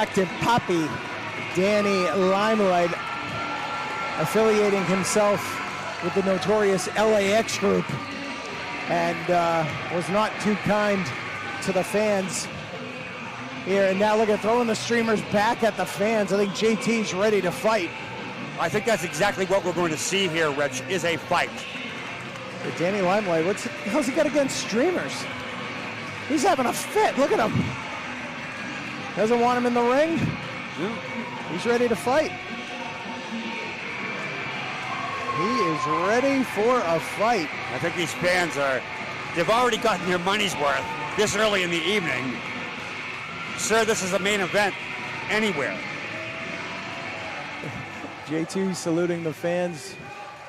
Radioactive Papi, Danny Limelight, affiliating himself with the notorious LAX group, and was not too kind to the fans here. And now look at throwing the streamers back at the fans. I think JT's ready to fight. I think that's exactly what we're going to see here, Rich, is a fight. But Danny Limelight, how's he got against streamers? He's having a fit. Look at him. Doesn't want him in the ring. He's ready to fight. He is ready for a fight. I think these fans they've already gotten their money's worth this early in the evening. Sir, this is a main event anywhere. JT saluting the fans,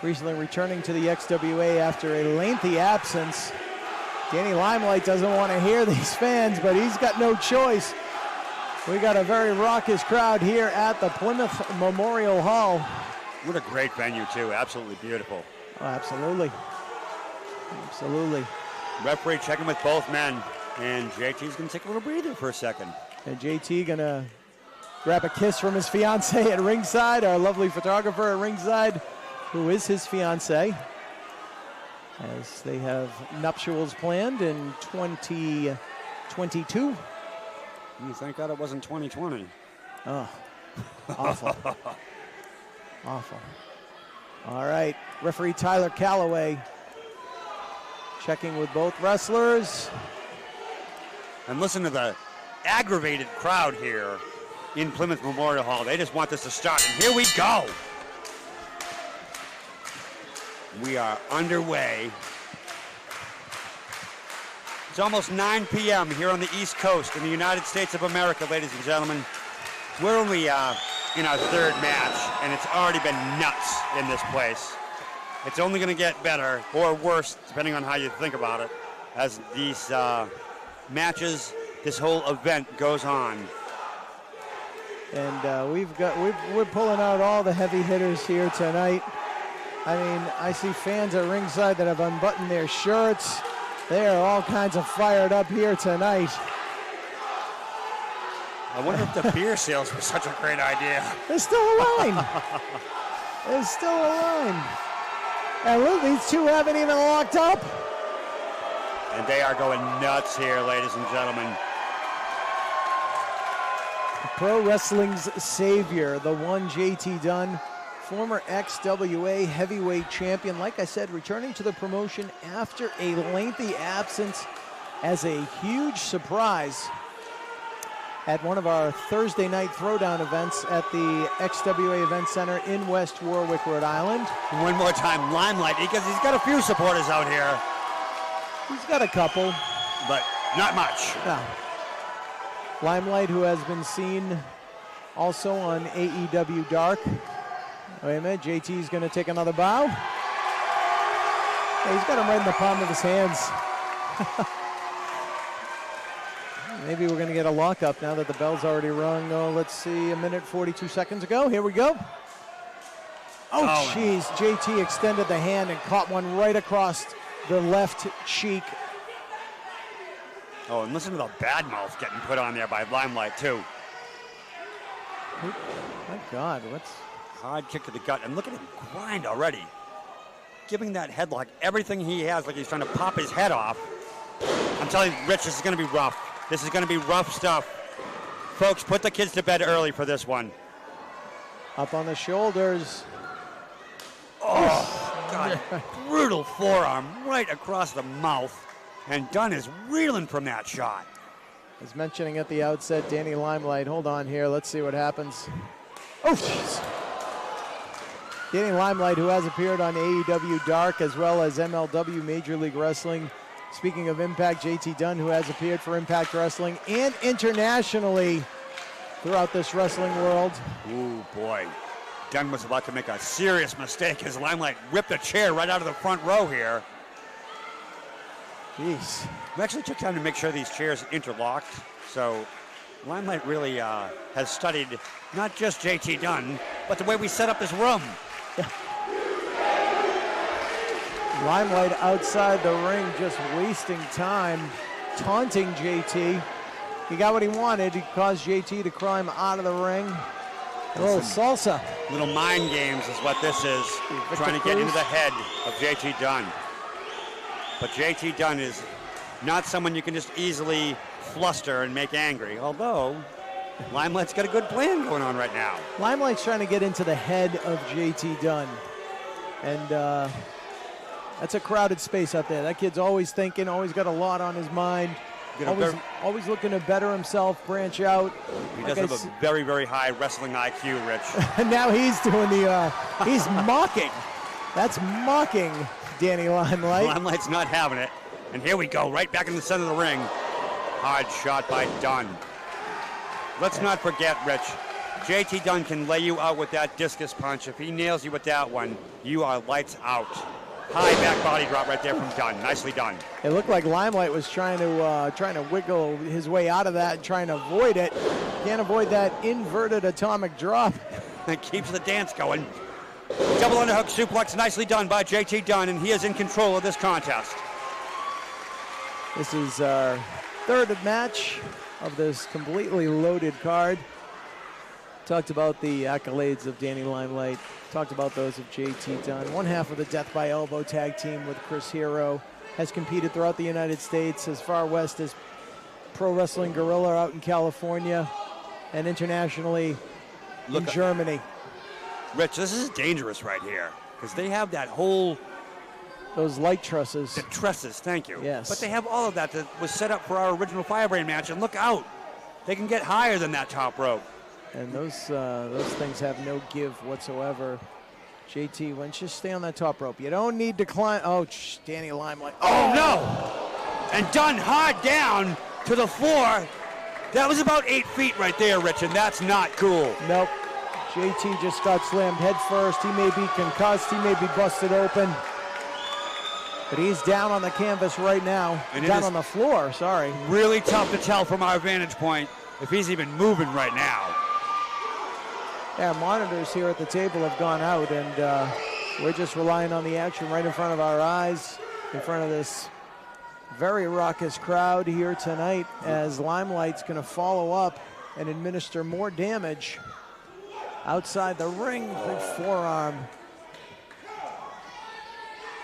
recently returning to the XWA after a lengthy absence. Danny Limelight doesn't want to hear these fans, but he's got no choice. We got a very raucous crowd here at the Plymouth Memorial Hall. What a great venue, too. Absolutely beautiful. Oh, absolutely. Absolutely. Referee checking with both men, and JT's going to take a little breather for a second. And JT going to grab a kiss from his fiancée at ringside, our lovely photographer at ringside, who is his fiancée, as they have nuptials planned in 2022. Thank God it wasn't 2020. Oh, awful. Awful. All right, referee Tyler Calloway checking with both wrestlers. And listen to the aggravated crowd here in Plymouth Memorial Hall. They just want this to start, and here we go. We are underway. It's almost 9 p.m. here on the East Coast in the United States of America, ladies and gentlemen. We're only in our third match, and it's already been nuts in this place. It's only going to get better or worse, depending on how you think about it, as these matches, this whole event goes on. And we're pulling out all the heavy hitters here tonight. I mean, I see fans at ringside that have unbuttoned their shirts. They are all kinds of fired up here tonight. I wonder if the beer sales were such a great idea. There's still a line. There's still a line. And look, these two haven't even locked up. And they are going nuts here, ladies and gentlemen. Pro wrestling's savior, the one JT Dunn, former XWA heavyweight champion. Like I said, returning to the promotion after a lengthy absence as a huge surprise at one of our Thursday night throwdown events at the XWA Event Center in West Warwick, Rhode Island. One more time, Limelight, because he's got a few supporters out here. He's got a couple. But not much. No. Limelight, who has been seen also on AEW Dark. Wait a minute, JT's going to take another bow. Yeah, he's got him right in the palm of his hands. Maybe we're going to get a lockup now that the bell's already rung. Oh, let's see, a minute 42 seconds ago. Here we go. Oh, jeez. JT extended the hand and caught one right across the left cheek. Oh, and listen to the bad mouth getting put on there by Limelight, too. My God, what's... Hard kick to the gut, and look at him grind already. Giving that headlock everything he has, like he's trying to pop his head off. I'm telling you, Rich, this is going to be rough. This is going to be rough stuff. Folks, put the kids to bed early for this one. Up on the shoulders. Oh, God, brutal forearm right across the mouth. And Dunn is reeling from that shot. As mentioning at the outset, Danny Limelight. Hold on here. Let's see what happens. Oh, jeez. Danny Limelight, who has appeared on AEW Dark as well as MLW Major League Wrestling. Speaking of Impact, JT Dunn, who has appeared for Impact Wrestling and internationally throughout this wrestling world. Ooh, boy. Dunn was about to make a serious mistake as Limelight ripped a chair right out of the front row here. Jeez. We actually took time to make sure these chairs interlocked. So Limelight really has studied not just JT Dunn, but the way we set up this room. Limelight outside the ring, just wasting time, taunting JT. he got what he wanted. He caused JT to climb out of the ring. A little salsa. Little mind games is what this is. Trying to get into the head of JT Dunn. But JT Dunn is not someone you can just easily fluster and make angry. Although, Limelight's got a good plan going on right now. Limelight's trying to get into the head of JT Dunn. And that's a crowded space out there. That kid's always thinking, always got a lot on his mind. Always looking to better himself, branch out. He does have a very, very high wrestling IQ, Rich. And now he's doing he's mocking. That's mocking Danny Limelight. Limelight's not having it. And here we go, right back in the center of the ring. Hard shot by Dunn. Let's not forget, Rich, JT Dunn can lay you out with that discus punch. If he nails you with that one, you are lights out. High back body drop right there from Dunn. Nicely done. It looked like Limelight was trying to wiggle his way out of that, trying to avoid it. Can't avoid that inverted atomic drop. It keeps the dance going. Double underhook suplex, nicely done by JT Dunn, and he is in control of this contest. This is our third match of this completely loaded card. Talked about the accolades of Danny Limelight. Talked about those of JT Dunn. One half of the Death by Elbow tag team with Chris Hero. Has competed throughout the United States, as far west as Pro Wrestling Guerrilla out in California, and internationally in Germany. Rich, this is dangerous right here, because they have that whole... Those light trusses. The trusses, thank you. Yes. But they have all of that was set up for our original Firebrand match, and look out. They can get higher than that top rope. And those things have no give whatsoever. JT, why don't you stay on that top rope? You don't need to climb. Oh, Danny Limelight. Oh, no! And Dunn hard down to the floor. That was about 8 feet right there, Rich, and that's not cool. Nope. JT just got slammed head first. He may be concussed. He may be busted open. But he's down on the canvas right now. And down on the floor, sorry. Really tough to tell from our vantage point if he's even moving right now. Yeah, monitors here at the table have gone out, and we're just relying on the action right in front of our eyes, in front of this very raucous crowd here tonight, as Limelight's going to follow up and administer more damage outside the ring. Big forearm.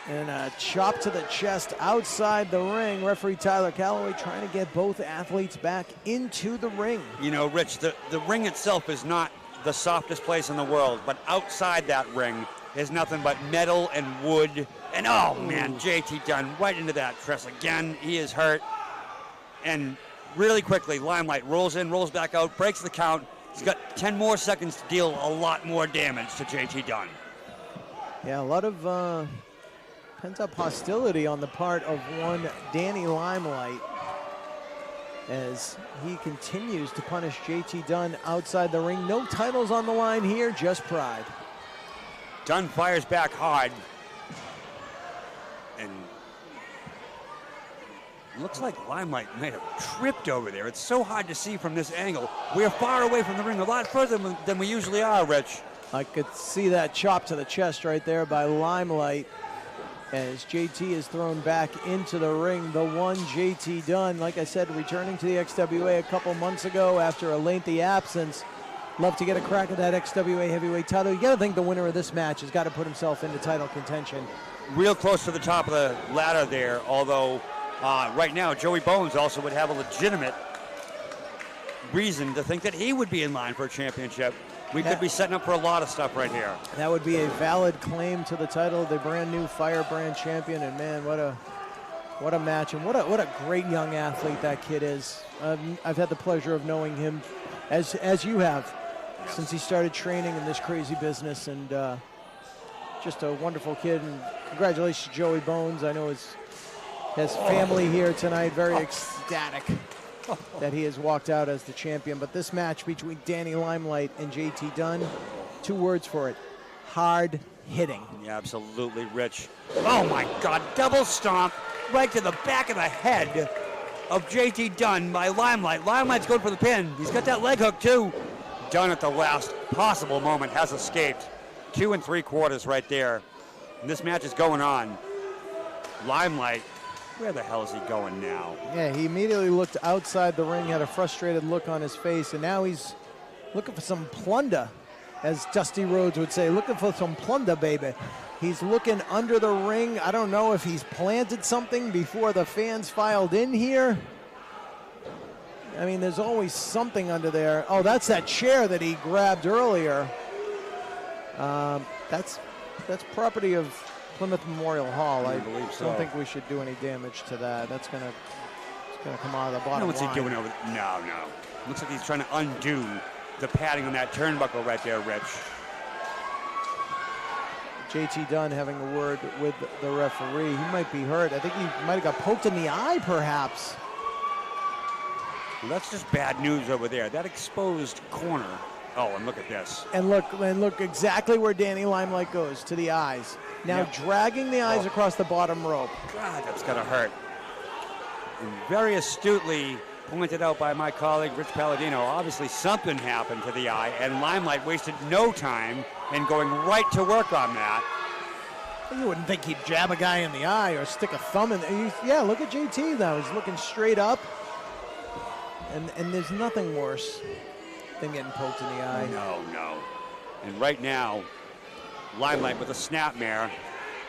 And a chop to the chest outside the ring. Referee Tyler Calloway trying to get both athletes back into the ring. You know, Rich, the ring itself is not the softest place in the world, but outside that ring is nothing but metal and wood. And oh man, JT Dunn right into that truss again. He is hurt. And really quickly, Limelight rolls in, rolls back out, breaks the count. He's got 10 more seconds to deal a lot more damage to JT Dunn. Yeah, a lot of pent-up hostility on the part of one Danny Limelight, as he continues to punish JT Dunn outside the ring. No titles on the line here, just pride. Dunn fires back hard. And looks like Limelight might have tripped over there. It's so hard to see from this angle. We're far away from the ring, a lot further than we usually are, Rich. I could see that chop to the chest right there by Limelight, as JT is thrown back into the ring. The one JT Dunn, like I said, returning to the XWA a couple months ago after a lengthy absence. Love to get a crack at that XWA heavyweight title. You got to think the winner of this match has got to put himself into title contention. Real close to the top of the ladder there, although right now Joey Bones also would have a legitimate reason to think that he would be in line for a championship. We could be setting up for a lot of stuff right here. That would be a valid claim to the title, the brand new Firebrand champion. And man, what a match, and what a great young athlete that kid is. I've had the pleasure of knowing him, as you have, since he started training in this crazy business, and just a wonderful kid. And congratulations to Joey Bones. I know his family here tonight, very ecstatic that he has walked out as the champion. But this match between Danny Limelight and JT Dunn, 2 words for it: hard hitting. Yeah, absolutely, Rich. Oh my God, double stomp right to the back of the head of JT Dunn by Limelight. Limelight's going for the pin. He's got that leg hook too. Dunn at the last possible moment has escaped. 2 3/4 right there. And this match is going on. Limelight Where the hell is he going now? Yeah, he immediately looked outside the ring, had a frustrated look on his face, and now he's looking for some plunder, as Dusty Rhodes would say, looking for some plunder, baby. He's looking under the ring. I don't know if he's planted something before the fans filed in here. I mean, there's always something under there. Oh, that's that chair that he grabbed earlier. That's property of Plymouth Memorial Hall. I believe so. Don't think we should do any damage to that. It's gonna come out of the bottom line. What's he doing over there? No. Looks like he's trying to undo the padding on that turnbuckle right there, Rich. JT Dunn having a word with the referee. He might be hurt. I think he might have got poked in the eye, perhaps. Well, that's just bad news over there. That exposed corner. Oh, and look at this. And look exactly where Danny Limelight goes, to the eyes. Now dragging the eyes across the bottom rope. God, that's gonna hurt. And very astutely pointed out by my colleague Rich Palladino, obviously something happened to the eye, and Limelight wasted no time in going right to work on that. You wouldn't think he'd jab a guy in the eye or stick a thumb in there. Yeah, look at JT though. He's looking straight up. And there's nothing worse than getting poked in the eye. No. And right now, Limelight with a snapmare,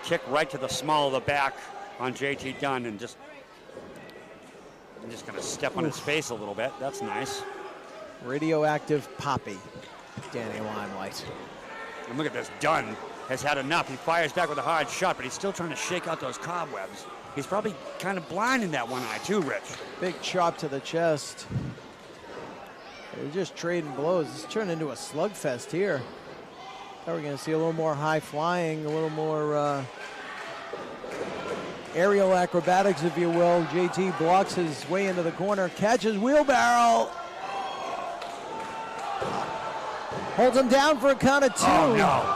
kick right to the small of the back on JT Dunn, and I'm just gonna step on his face a little bit. That's nice. Radioactive Papi, Danny Limelight. And look at this, Dunn has had enough. He fires back with a hard shot, but he's still trying to shake out those cobwebs. He's probably kind of blind in that one eye too, Rich. Big chop to the chest. They're just trading blows. It's turned into a slugfest here. Now we're going to see a little more high flying, a little more aerial acrobatics, if you will. JT blocks his way into the corner, catches wheelbarrow. Holds him down for a count of two. Oh, no.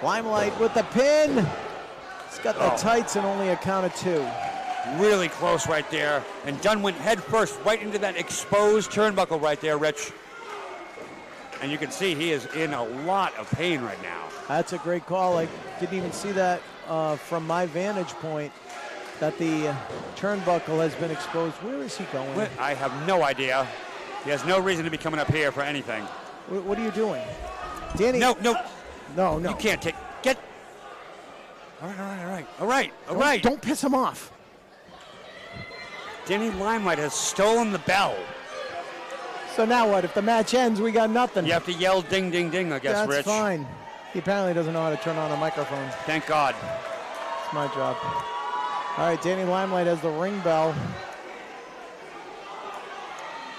Limelight with the pin. He's got the tights and only a count of two. Really close right there. And Dunn went head first right into that exposed turnbuckle right there, Rich. And you can see he is in a lot of pain right now. That's a great call. I didn't even see that from my vantage point, that the turnbuckle has been exposed. Where is he going? I have no idea. He has no reason to be coming up here for anything. What are you doing? Danny? No. You can't take, get. All right. Don't piss him off. Danny Limelight has stolen the bell. So now what? If the match ends, we got nothing. You have to yell ding, ding, ding, I guess, Rich. That's fine. He apparently doesn't know how to turn on a microphone. Thank God. It's my job. All right, Danny Limelight has the ring bell.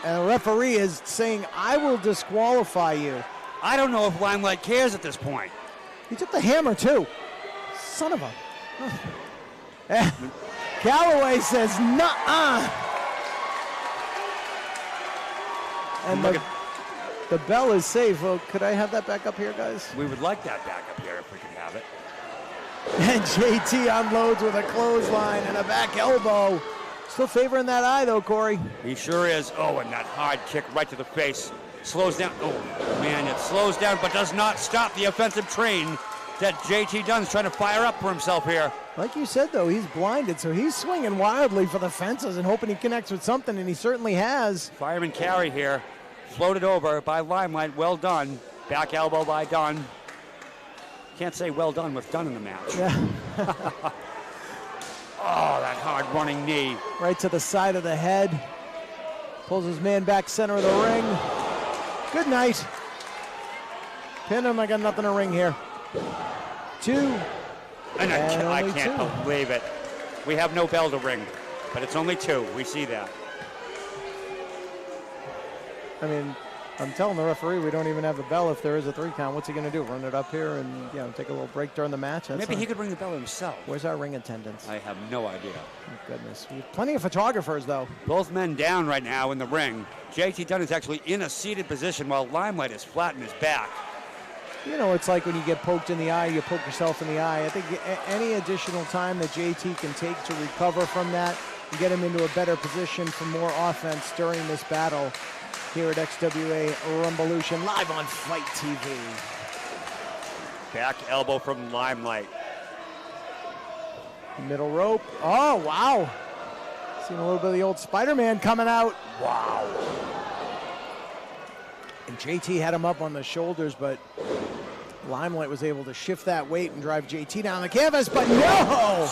And the referee is saying, I will disqualify you. I don't know if Limelight cares at this point. He took the hammer, too. Son of a... Calloway says, nuh-uh. And the bell is safe. Well, could I have that back up here, guys? We would like that back up here if we could have it. And JT unloads with a clothesline and a back elbow. Still favoring that eye, though, Corey. He sure is. Oh, and that hard kick right to the face. Slows down. Oh, man, it slows down but does not stop the offensive train that JT Dunn's trying to fire up for himself here. Like you said, though, he's blinded, so he's swinging wildly for the fences and hoping he connects with something, and he certainly has. Fireman carry here. Floated over by Limelight. Well done. Back elbow by Dunn. Can't say well done with Dunn in the match. Yeah. Oh, that hard running knee. Right to the side of the head. Pulls his man back center of the ring. Good night. Pin him. I got nothing to ring here. 2. And I can't believe it. We have no bell to ring, but it's only 2. We see that. I mean, I'm telling the referee we don't even have a bell if there is a 3 count. What's he going to do? Run it up here and take a little break during the match? Maybe he could ring the bell himself. Where's our ring attendants? I have no idea. Oh, goodness. We have plenty of photographers, though. Both men down right now in the ring. JT Dunn is actually in a seated position while Limelight is flat in his back. You know, it's like when you get poked in the eye, you poke yourself in the eye. I think any additional time that JT can take to recover from that and get him into a better position for more offense during this battle here at XWA Rumblelution, live on Fite TV. Back elbow from Limelight. Middle rope. Oh, wow. Seen a little bit of the old Spider-Man coming out. Wow. And JT had him up on the shoulders, but Limelight was able to shift that weight and drive JT down the canvas, but no!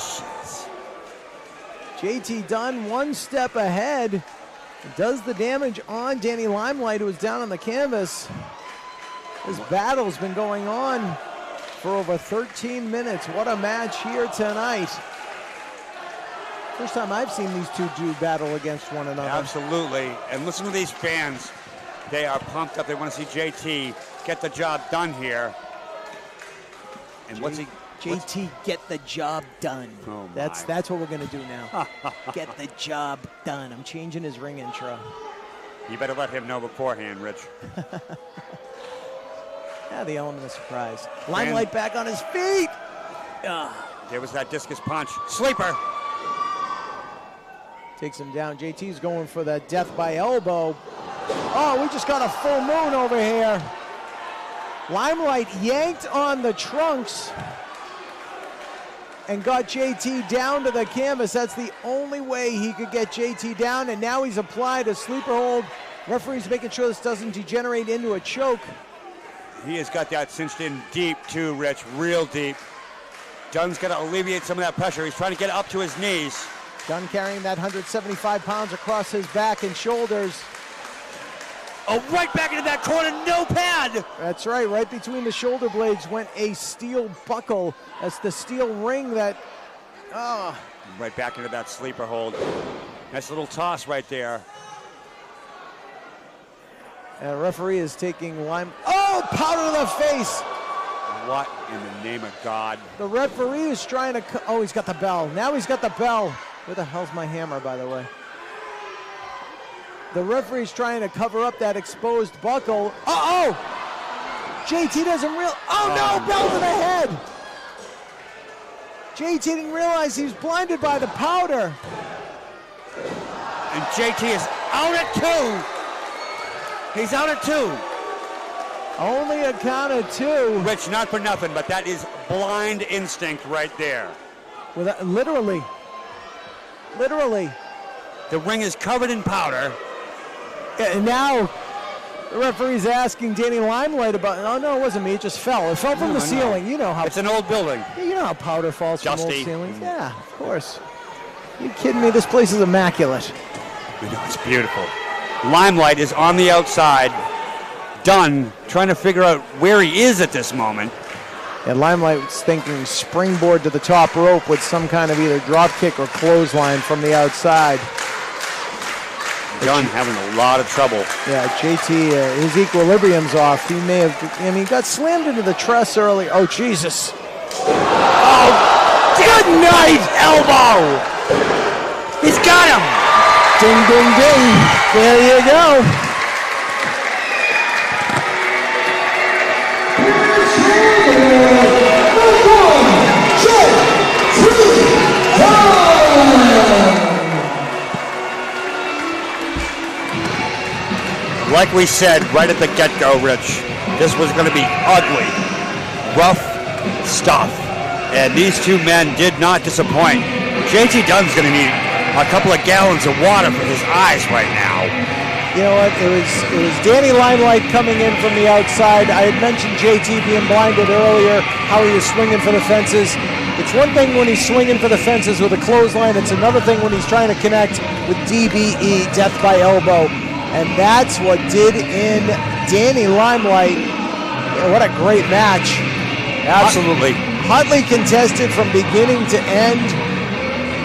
JT Dunn one step ahead. Does the damage on Danny Limelight, who was down on the canvas. This battle's been going on for over 13 minutes. What a match here tonight. First time I've seen these two do battle against one another. Absolutely. And listen to these fans. They are pumped up. They want to see JT get the job done here. And JT get the job done. Oh, that's what we're going to do now. Get the job done. I'm changing his ring intro. You better let him know beforehand, Rich. Yeah, the element of surprise. Limelight back on his feet. There was that discus punch. Sleeper. Takes him down. JT's going for the death by elbow. Oh, we just got a full moon over here. Limelight yanked on the trunks and got JT down to the canvas. That's the only way he could get JT down, and now he's applied a sleeper hold. Referee's making sure this doesn't degenerate into a choke. He has got that cinched in deep too, Rich, real deep. Dunn's got to alleviate some of that pressure. He's trying to get up to his knees. Dunn carrying that 175 pounds across his back and shoulders. Oh, right back into that corner, no pad. That's right, right between the shoulder blades went a steel buckle. That's the steel ring that, Right back into that sleeper hold. Nice little toss right there. And referee is taking powder to the face. What in the name of God? The referee is trying to, he's got the bell. Now he's got the bell. Where the hell's my hammer, by the way? The referee's trying to cover up that exposed buckle. JT doesn't realize. No, bell to the head. JT didn't realize he was blinded by the powder. And JT is out at 2. He's out at 2. Only a count of 2. Rich, not for nothing, but that is blind instinct right there. Literally. The ring is covered in powder. And now the referee's asking Danny Limelight about, no, it wasn't me, it just fell. It fell from the ceiling. You know how. It's an old building. You know how powder falls from old Dusty. ceilings. Yeah, of course. You kidding me? This place is immaculate. It's beautiful. Limelight is on the outside. Dunn trying to figure out where he is at this moment. And Limelight's thinking springboard to the top rope with some kind of either drop kick or clothesline from the outside. Dunn having a lot of trouble. Yeah, JT, his equilibrium's off. He may have, he got slammed into the truss early. Oh, Jesus. Oh, good night, elbow. He's got him. Ding, ding, ding. There you go. Like we said right at the get-go, Rich, this was going to be ugly, rough stuff. And these two men did not disappoint. JT Dunn's going to need a couple of gallons of water for his eyes right now. You know what? It was Danny Limelight coming in from the outside. I had mentioned JT being blinded earlier, how he was swinging for the fences. It's one thing when he's swinging for the fences with a clothesline. It's another thing when he's trying to connect with DBE, death by elbow. And that's what did in Danny Limelight. Yeah, what a great match. Absolutely. Hotly contested from beginning to end.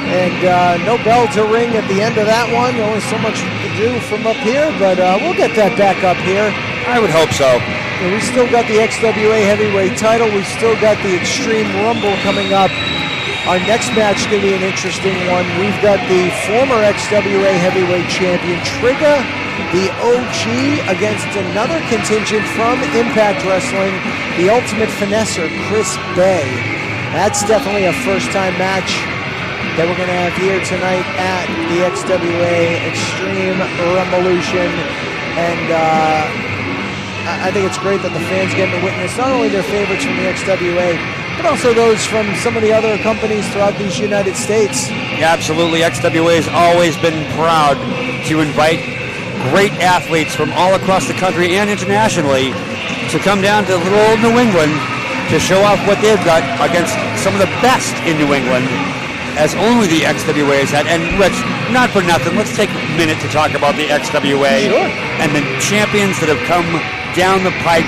And no bell to ring at the end of that one. Only so much to do from up here, but we'll get that back up here. I would hope so. And we still got the XWA heavyweight title. We still got the Xtreme Rumble coming up. Our next match is going to be an interesting one. We've got the former XWA heavyweight champion, Trigga, the OG, against another contingent from Impact Wrestling, the Ultimate Finesser, Chris Bay. That's definitely a first-time match that we're going to have here tonight at the XWA Extreme Revolution. And I think it's great that the fans get to witness not only their favorites from the XWA, but also those from some of the other companies throughout these United States. Yeah, absolutely. XWA has always been proud to invite great athletes from all across the country and internationally to come down to little old New England to show off what they've got against some of the best in New England, as only the XWA has had. And Rich, not for nothing, let's take a minute to talk about the XWA and the champions that have come down the pipe